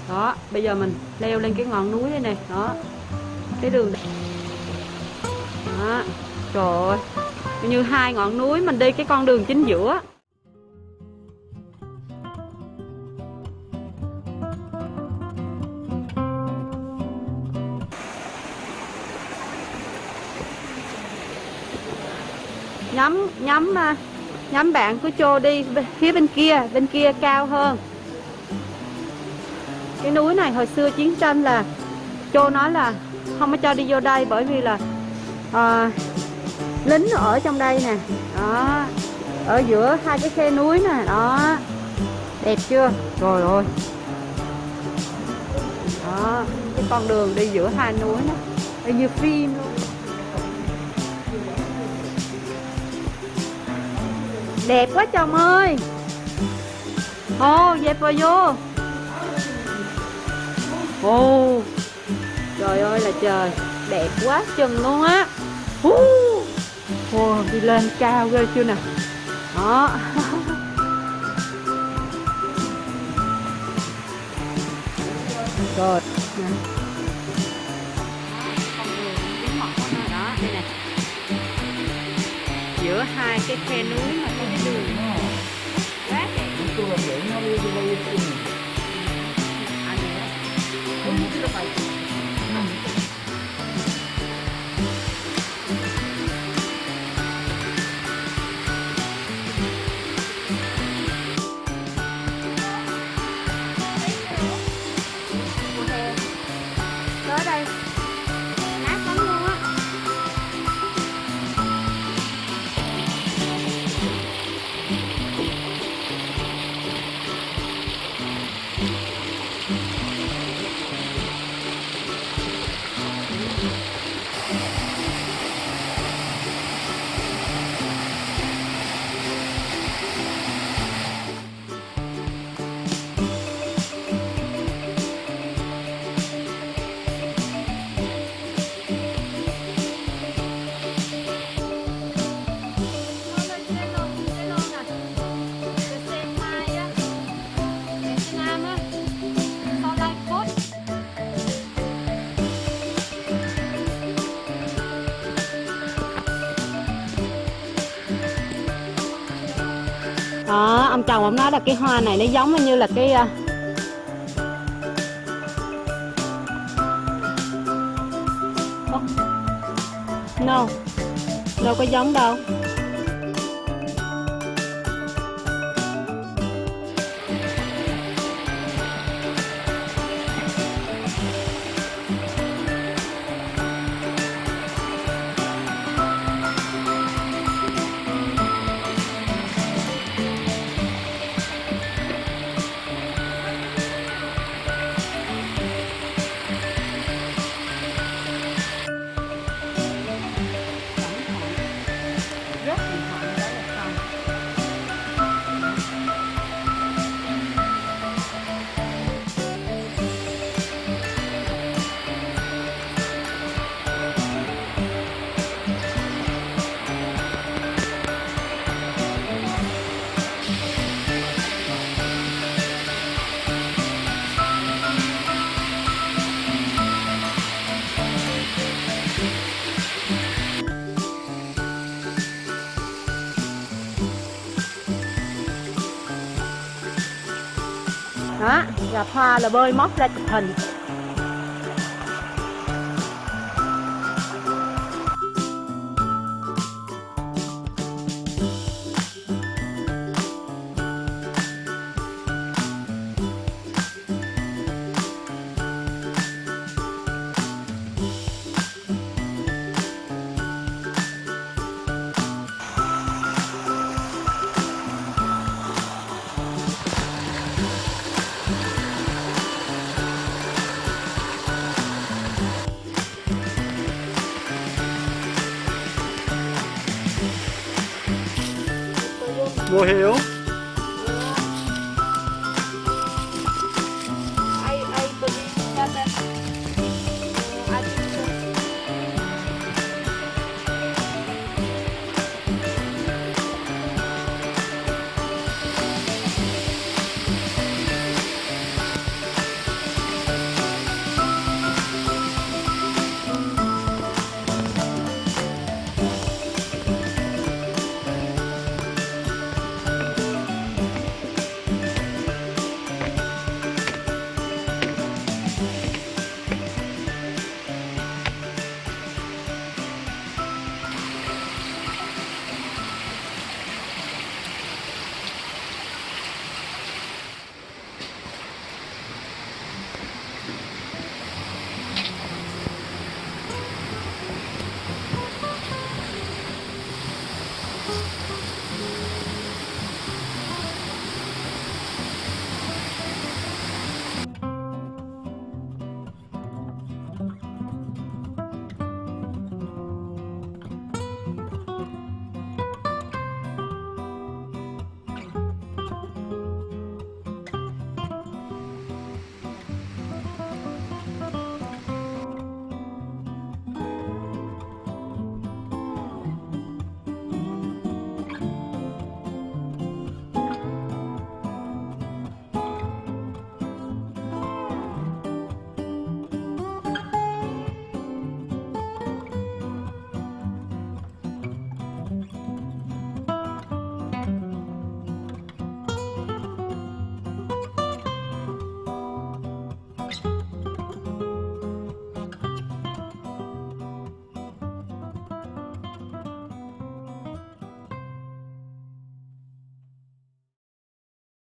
Đó, bây giờ mình leo lên cái ngọn núi đây này. Đó, cái đường đó. Trời ơi, như hai ngọn núi mình đi cái con đường chính giữa. Nhắm bạn của Chô đi phía bên kia cao hơn. Cái núi này hồi xưa chiến tranh là Chô nói là không có cho đi vô đây, bởi vì là lính ở trong đây nè. Đó, ở giữa hai cái khe núi nè. Đó, đẹp chưa? Rồi ơi, đó, cái con đường đi giữa hai núi nè, y như phim luôn. Đẹp quá chồng ơi. Ồ, dẹp vào vô. Ồ, trời ơi là trời, đẹp quá chừng luôn á. Ồ, đi lên cao ghê chưa nè. Đó. Rồi nè. Con đường tiếng mỏ đó, đây nè. Giữa hai cái khe núi mà có cái đường quá đẹp. Tới đây mát lắm luôn á. Đó, ông chồng ông nói là cái hoa này nó giống như là cái no, đâu có giống đâu. Đó, gặp hoa là bơi móc ra chụp hình. Morreu.